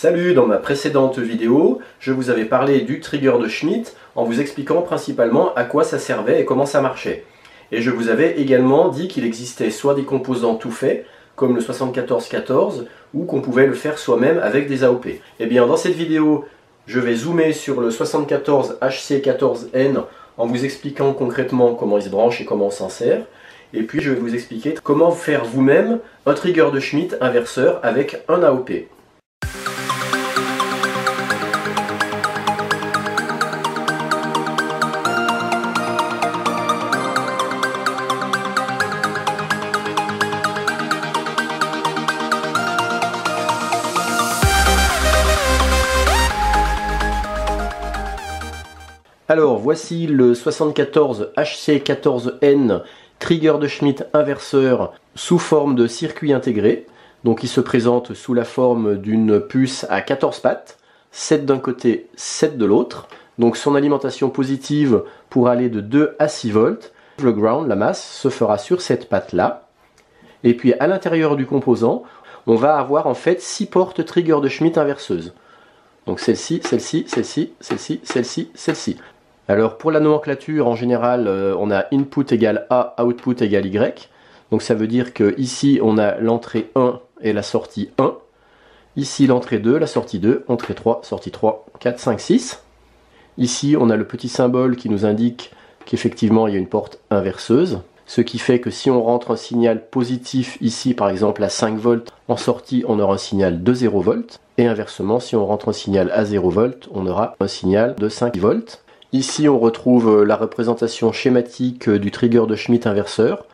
Salut, dans ma précédente vidéo, je vous avais parlé du trigger de Schmitt en vous expliquant principalement à quoi ça servait et comment ça marchait. Et je vous avais également dit qu'il existait soit des composants tout faits, comme le 7414, ou qu'on pouvait le faire soi-même avec des AOP. Et bien dans cette vidéo, je vais zoomer sur le 74 HC14N en vous expliquant concrètement comment il se branche et comment on s'en sert. Et puis je vais vous expliquer comment faire vous-même un trigger de Schmitt inverseur avec un AOP. Alors voici le 74 HC14N trigger de Schmitt inverseur sous forme de circuit intégré. Donc il se présente sous la forme d'une puce à 14 pattes, 7 d'un côté, 7 de l'autre. Donc son alimentation positive pour aller de 2 à 6 volts. Le ground, la masse, se fera sur cette patte là. Et puis à l'intérieur du composant, on va avoir en fait 6 portes trigger de Schmitt inverseuse. Donc celle-ci, celle-ci, celle-ci, celle-ci, celle-ci, celle-ci. Alors pour la nomenclature, en général, on a input égale A, output égale Y. Donc ça veut dire que ici on a l'entrée 1 et la sortie 1. Ici l'entrée 2, la sortie 2, entrée 3, sortie 3, 4, 5, 6. Ici on a le petit symbole qui nous indique qu'effectivement il y a une porte inverseuse. Ce qui fait que si on rentre un signal positif ici par exemple à 5 volts, en sortie on aura un signal de 0 volts. Et inversement, si on rentre un signal à 0 volts, on aura un signal de 5 volts. Ici on retrouve la représentation schématique du trigger de Schmitt inverseur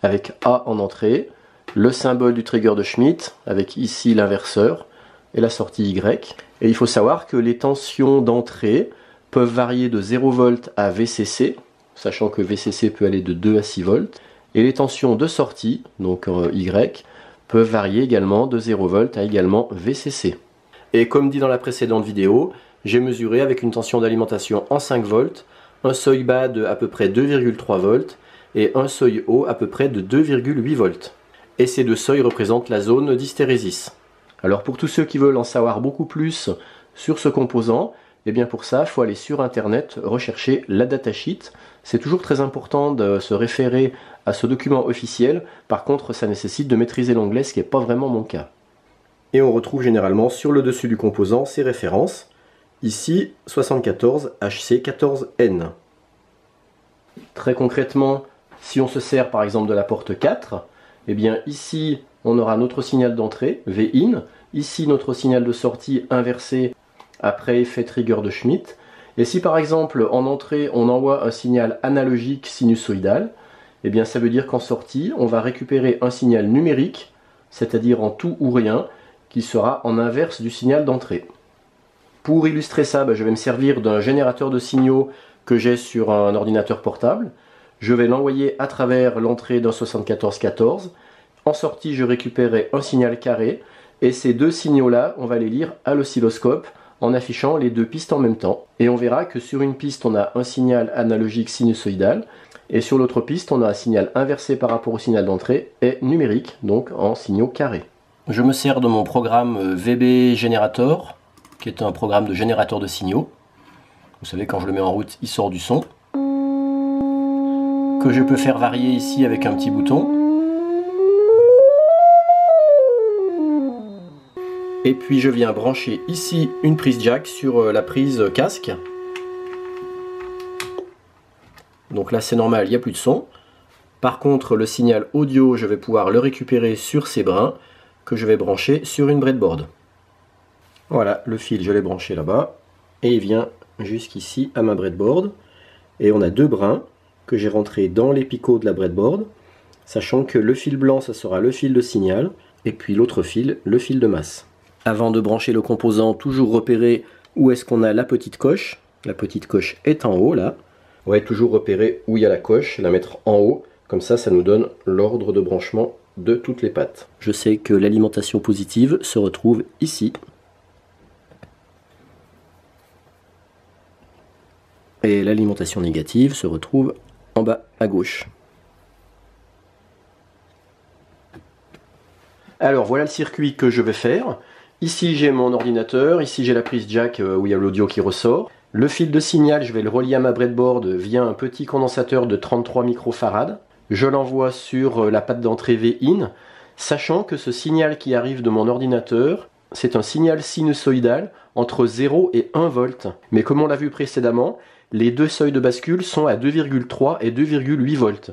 avec A en entrée, le symbole du trigger de Schmitt avec ici l'inverseur et la sortie Y. Et il faut savoir que les tensions d'entrée peuvent varier de 0 volts à VCC, sachant que VCC peut aller de 2 à 6 volts. Et les tensions de sortie, donc Y, peuvent varier également de 0 volts à également VCC. Et comme dit dans la précédente vidéo, j'ai mesuré avec une tension d'alimentation en 5 volts, un seuil bas de à peu près 2,3 volts et un seuil haut à peu près de 2,8 volts. Et ces deux seuils représentent la zone d'hystérésis. Alors pour tous ceux qui veulent en savoir beaucoup plus sur ce composant, et bien pour ça, il faut aller sur internet rechercher la datasheet. C'est toujours très important de se référer à ce document officiel. Par contre, ça nécessite de maîtriser l'anglais, ce qui n'est pas vraiment mon cas. Et on retrouve généralement sur le dessus du composant ces références. Ici, 74 HC14N. Très concrètement, si on se sert par exemple de la porte 4, eh bien ici on aura notre signal d'entrée, Vin, ici notre signal de sortie inversé après effet trigger de Schmitt. Et si par exemple en entrée on envoie un signal analogique sinusoïdal, eh bien ça veut dire qu'en sortie on va récupérer un signal numérique, c'est-à-dire en tout ou rien, qui sera en inverse du signal d'entrée. Pour illustrer ça, je vais me servir d'un générateur de signaux que j'ai sur un ordinateur portable. Je vais l'envoyer à travers l'entrée d'un 7414. En sortie, je récupérerai un signal carré. Et ces deux signaux-là, on va les lire à l'oscilloscope en affichant les deux pistes en même temps. Et on verra que sur une piste, on a un signal analogique sinusoïdal. Et sur l'autre piste, on a un signal inversé par rapport au signal d'entrée et numérique, donc en signaux carrés. Je me sers de mon programme VB Generator, qui est un programme de générateur de signaux. Vous savez, quand je le mets en route, il sort du son, que je peux faire varier ici avec un petit bouton. Et puis je viens brancher ici une prise jack sur la prise casque. Donc là c'est normal, il n'y a plus de son. Par contre le signal audio, je vais pouvoir le récupérer sur ces brins que je vais brancher sur une breadboard. Voilà, le fil je l'ai branché là-bas et il vient jusqu'ici à ma breadboard. Et on a deux brins que j'ai rentrés dans les picots de la breadboard, sachant que le fil blanc ça sera le fil de signal et puis l'autre fil, le fil de masse. Avant de brancher le composant, toujours repérer où est-ce qu'on a la petite coche. La petite coche est en haut là. Ouais, toujours repérer où il y a la coche, la mettre en haut, comme ça ça nous donne l'ordre de branchement de toutes les pattes. Je sais que l'alimentation positive se retrouve ici. Et l'alimentation négative se retrouve en bas à gauche. Alors voilà le circuit que je vais faire. Ici j'ai mon ordinateur, ici j'ai la prise jack où il y a l'audio qui ressort. Le fil de signal, je vais le relier à ma breadboard via un petit condensateur de 33 microfarads. Je l'envoie sur la patte d'entrée V-in, sachant que ce signal qui arrive de mon ordinateur, c'est un signal sinusoïdal entre 0 et 1 volt. Mais comme on l'a vu précédemment, les deux seuils de bascule sont à 2,3 et 2,8 volts.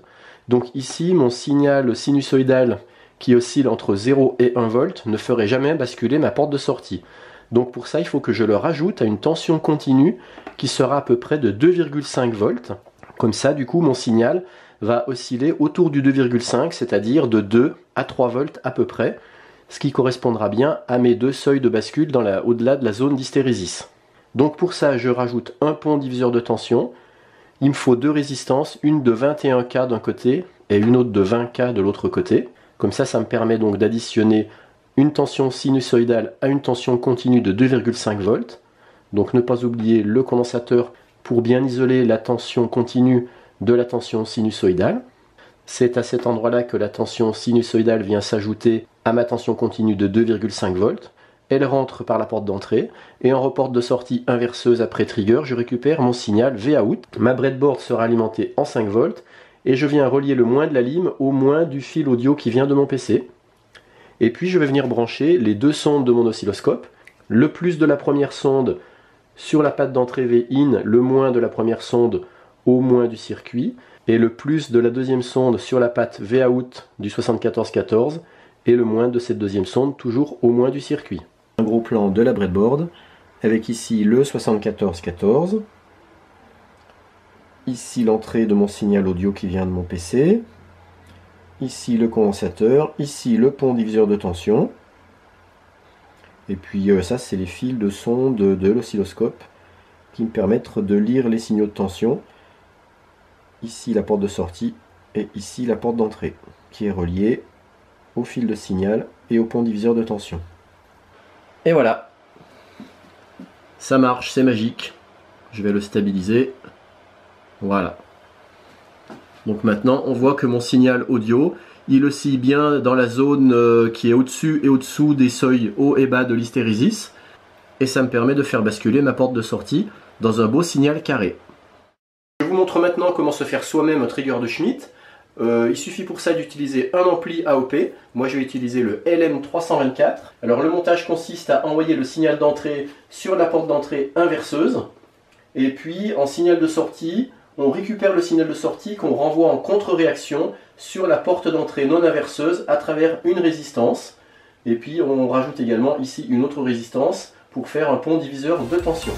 Donc ici, mon signal sinusoïdal qui oscille entre 0 et 1 volt ne ferait jamais basculer ma porte de sortie. Donc pour ça, il faut que je le rajoute à une tension continue qui sera à peu près de 2,5 volts. Comme ça, du coup, mon signal va osciller autour du 2,5, c'est-à-dire de 2 à 3 volts à peu près, ce qui correspondra bien à mes deux seuils de bascule au-delà de la zone d'hystérésis. Donc pour ça, je rajoute un pont diviseur de tension. Il me faut deux résistances, une de 21K d'un côté et une autre de 20K de l'autre côté. Comme ça, ça me permet donc d'additionner une tension sinusoïdale à une tension continue de 2,5 volts. Donc ne pas oublier le condensateur pour bien isoler la tension continue de la tension sinusoïdale. C'est à cet endroit-là que la tension sinusoïdale vient s'ajouter à ma tension continue de 2,5 volts. Elle rentre par la porte d'entrée et en reporte de sortie inverseuse après trigger, je récupère mon signal Vout. Ma breadboard sera alimentée en 5 volts et je viens relier le moins de la lime au moins du fil audio qui vient de mon PC. Et puis je vais venir brancher les deux sondes de mon oscilloscope, le plus de la première sonde sur la patte d'entrée V-in, le moins de la première sonde au moins du circuit, et le plus de la deuxième sonde sur la patte Vout du 7414, et le moins de cette deuxième sonde toujours au moins du circuit. Un gros plan de la breadboard, avec ici le 7414, ici l'entrée de mon signal audio qui vient de mon PC, ici le condensateur, ici le pont diviseur de tension, et puis ça c'est les fils de sonde de l'oscilloscope qui me permettent de lire les signaux de tension. Ici la porte de sortie et ici la porte d'entrée qui est reliée au fil de signal et au pont diviseur de tension. Et voilà, ça marche, c'est magique. Je vais le stabiliser. Voilà. Donc maintenant, on voit que mon signal audio, il oscille bien dans la zone qui est au-dessus et au-dessous des seuils haut et bas de l'hystérésis. Et ça me permet de faire basculer ma porte de sortie dans un beau signal carré. Je vous montre maintenant comment se faire soi-même un trigger de Schmitt. Il suffit pour ça d'utiliser un ampli AOP. Moi je vais utiliser le LM324. Alors le montage consiste à envoyer le signal d'entrée sur la porte d'entrée inverseuse. Et puis en signal de sortie, on récupère le signal de sortie qu'on renvoie en contre-réaction sur la porte d'entrée non inverseuse à travers une résistance. Et puis on rajoute également ici une autre résistance pour faire un pont diviseur de tension.